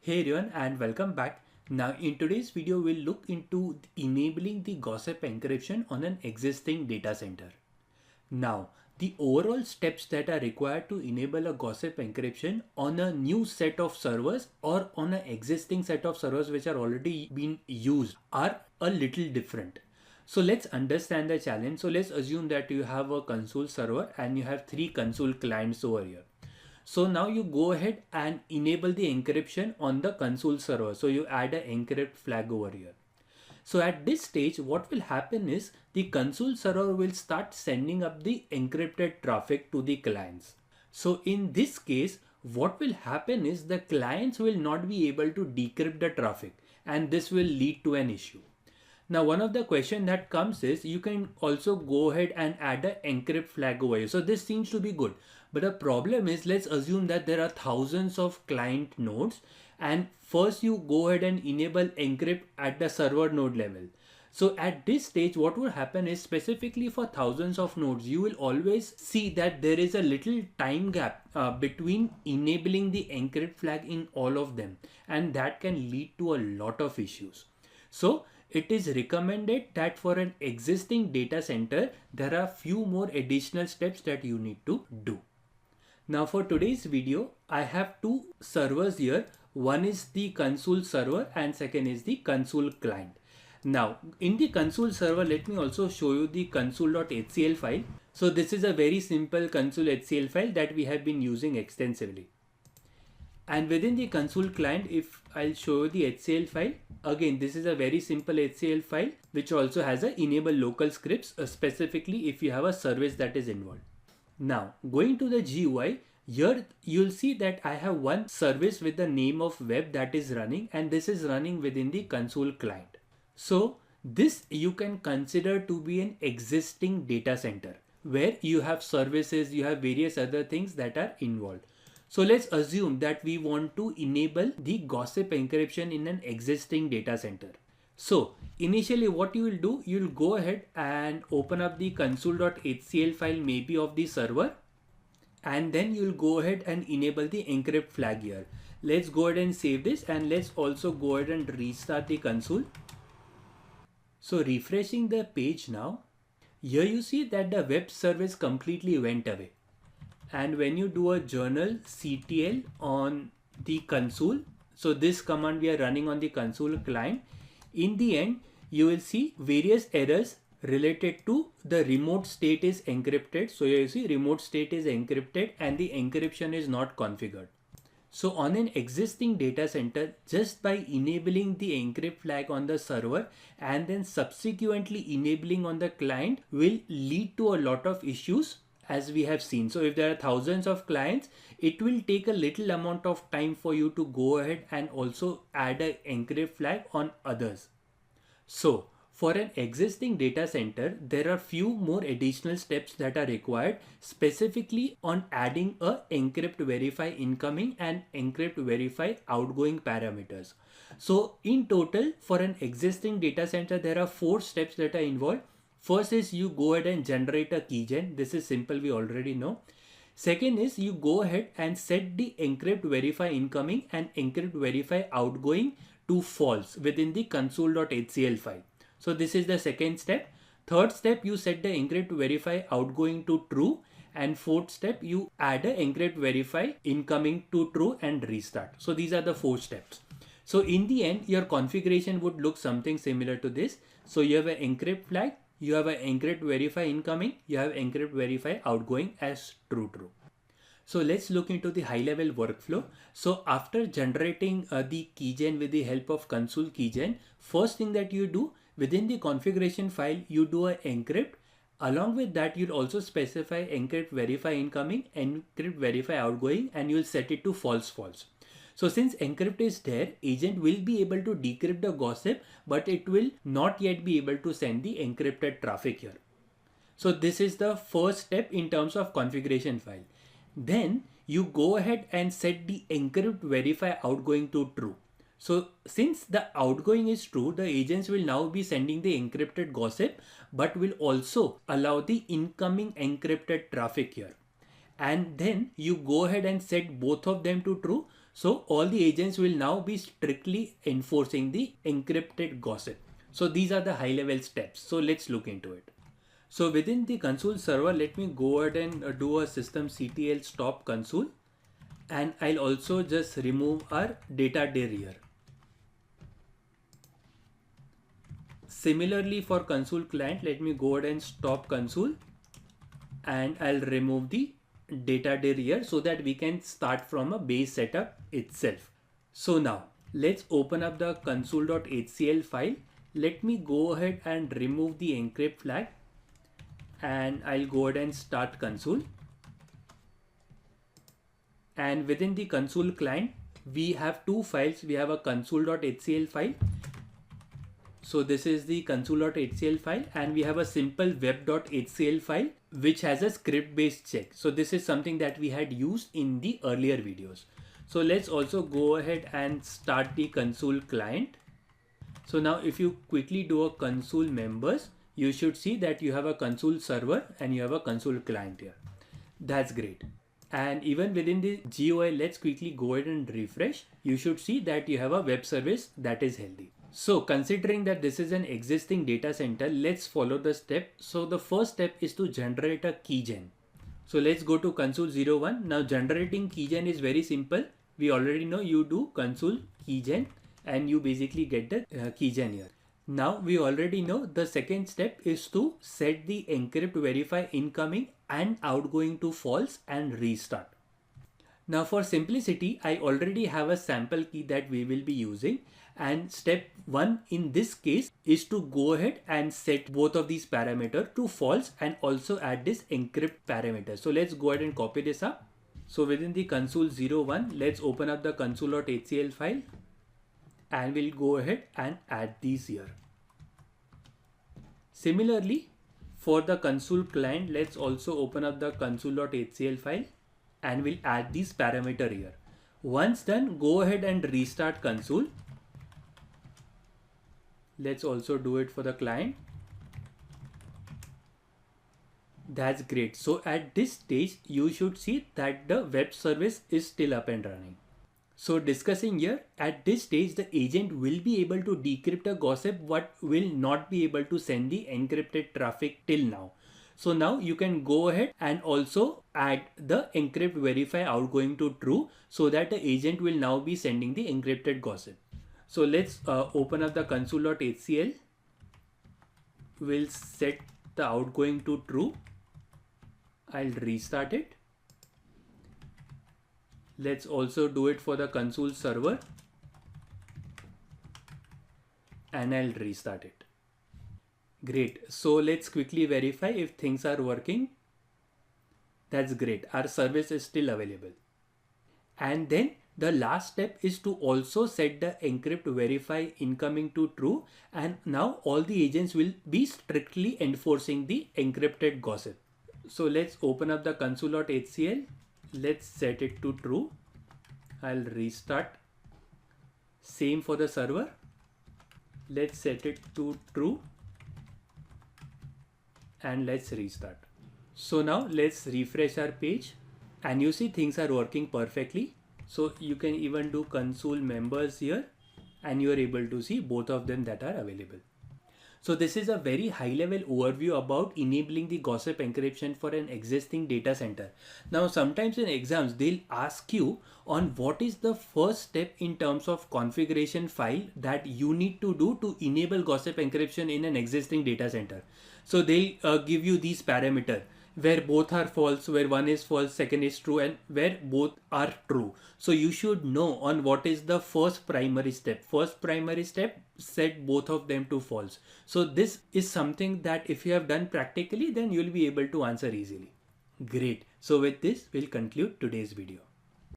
Hey everyone and welcome back. Now in today's video we'll look into enabling the Gossip encryption on an existing data center. Now the overall steps that are required to enable a Gossip encryption on a new set of servers or on an existing set of servers which are already being used are a little different. So let's understand the challenge. So let's assume that you have a Consul server and you have 3 Consul clients over here. So now you go ahead and enable the encryption on the Consul server. So you add an encrypt flag over here. So at this stage, what will happen is the Consul server will start sending up the encrypted traffic to the clients. So in this case, what will happen is the clients will not be able to decrypt the traffic, and this will lead to an issue. Now, one of the question that comes is you can also go ahead and add an encrypt flag over here. So this seems to be good. But the problem is, let's assume that there are thousands of client nodes, and first you go ahead and enable encrypt at the server node level. So at this stage, what will happen is specifically for thousands of nodes, you will always see that there is a little time gap between enabling the encrypt flag in all of them. And that can lead to a lot of issues. So it is recommended that for an existing data center, there are few more additional steps that you need to do. Now for today's video, I have 2 servers here. One is the Consul server and second is the Consul client. Now in the Consul server, let me also show you the consul.hcl file. So this is a very simple consul.hcl file that we have been using extensively. And within the Consul client, if I'll show you the HCL file, again, this is a very simple HCL file, which also has a enable local scripts, specifically if you have a service that is involved. Now, going to the GUI, here you'll see that I have one service with the name of web that is running, and this is running within the Consul client. So this you can consider to be an existing data center where you have services, you have various other things that are involved. So let's assume that we want to enable the Gossip encryption in an existing data center. So initially what you will do, you'll go ahead and open up the consul.hcl file maybe of the server, and then you'll go ahead and enable the encrypt flag here. Let's go ahead and save this, and let's also go ahead and restart the Consul. So refreshing the page now, here you see that the web service completely went away. And when you do a journal CTL on the Consul, so this command we are running on the Consul client, in the end you will see various errors related to the remote state is encrypted. So you see remote state is encrypted and the encryption is not configured. So on an existing data center, just by enabling the encrypt flag on the server and then subsequently enabling on the client will lead to a lot of issues, as we have seen. So if there are thousands of clients, it will take a little amount of time for you to go ahead and also add an encrypt flag on others. So for an existing data center, there are few more additional steps that are required, specifically on adding a encrypt verify incoming and encrypt verify outgoing parameters. So in total, for an existing data center, there are 4 steps that are involved. First is you go ahead and generate a keygen. This is simple, we already know. Second is you go ahead and set the encrypt verify incoming and encrypt verify outgoing to false within the consul.hcl file. So this is the second step. Third step, you set the encrypt verify outgoing to true, and fourth step, you add a encrypt verify incoming to true and restart. So these are the 4 steps. So in the end, your configuration would look something similar to this. So you have an encrypt flag, you have an encrypt verify incoming, you have encrypt verify outgoing as true. So let's look into the high level workflow. So after generating the keygen with the help of Consul keygen, first thing that you do within the configuration file, you do a encrypt. Along with that, you'll also specify encrypt verify incoming, encrypt verify outgoing, and you'll set it to false. So since encrypt is there, agent will be able to decrypt the Gossip, but it will not yet be able to send the encrypted traffic here. So this is the first step in terms of configuration file. Then you go ahead and set the encrypt verify outgoing to true. So since the outgoing is true, the agents will now be sending the encrypted Gossip, but will also allow the incoming encrypted traffic here. And then you go ahead and set both of them to true. So all the agents will now be strictly enforcing the encrypted gossip. So these are the high level steps. So let's look into it. So within the Consul server, let me go ahead and do a systemctl stop Consul, and I'll also just remove our data dir here. Similarly for Consul client, let me go ahead and stop Consul, and I'll remove the data dir here so that we can start from a base setup itself. So now let's open up the consul.hcl file. Let me go ahead and remove the encrypt flag, and I'll go ahead and start Consul. And within the Consul client, we have two files. We have a consul.hcl file. So this is the consul.hcl file, and we have a simple web.hcl file which has a script based check. So this is something that we had used in the earlier videos. So let's also go ahead and start the Consul client. So now if you quickly do a Consul members, you should see that you have a Consul server and you have a Consul client here. That's great. And even within the GUI, let's quickly go ahead and refresh. You should see that you have a web service that is healthy. So considering that this is an existing data center, let's follow the step. So the first step is to generate a keygen. So let's go to Consul 01. Now generating keygen is very simple. We already know you do Consul keygen and you basically get the keygen here. Now we already know the second step is to set the encrypt verify incoming and outgoing to false and restart. Now for simplicity, I already have a sample key that we will be using, and step 1 in this case is to go ahead and set both of these parameters to false and also add this encrypt parameter. So let's go ahead and copy this up. So within the Consul 01, let's open up the consul.hcl file and we'll go ahead and add these here. Similarly, for the Consul client, let's also open up the consul.hcl file and we'll add this parameter here. Once done, go ahead and restart Consul. Let's also do it for the client. That's great. So at this stage, you should see that the web service is still up and running. So discussing here, at this stage, the agent will be able to decrypt a gossip, but will not be able to send the encrypted traffic till now. So now you can go ahead and also add the encrypt verify outgoing to true so that the agent will now be sending the encrypted gossip. So let's open up the consul.hcl. We'll set the outgoing to true. I'll restart it. Let's also do it for the Consul server and I'll restart it. Great. So let's quickly verify if things are working. That's great. Our service is still available. And then the last step is to also set the encrypt verify incoming to true, and now all the agents will be strictly enforcing the encrypted gossip. So let's open up the consul.hcl. Let's set it to true. I'll restart. Same for the server. Let's set it to true and let's restart. So now let's refresh our page and you see things are working perfectly. So you can even do Consul members here and you are able to see both of them that are available. So this is a very high level overview about enabling the gossip encryption for an existing data center. Now sometimes in exams they'll ask you on what is the first step in terms of configuration file that you need to do to enable gossip encryption in an existing data center. So they'll give you these parameters where both are false, where one is false, second is true, and where both are true. So you should know on what is the first primary step. First primary step, set both of them to false. So this is something that if you have done practically, then you'll be able to answer easily. Great. So with this, we'll conclude today's video.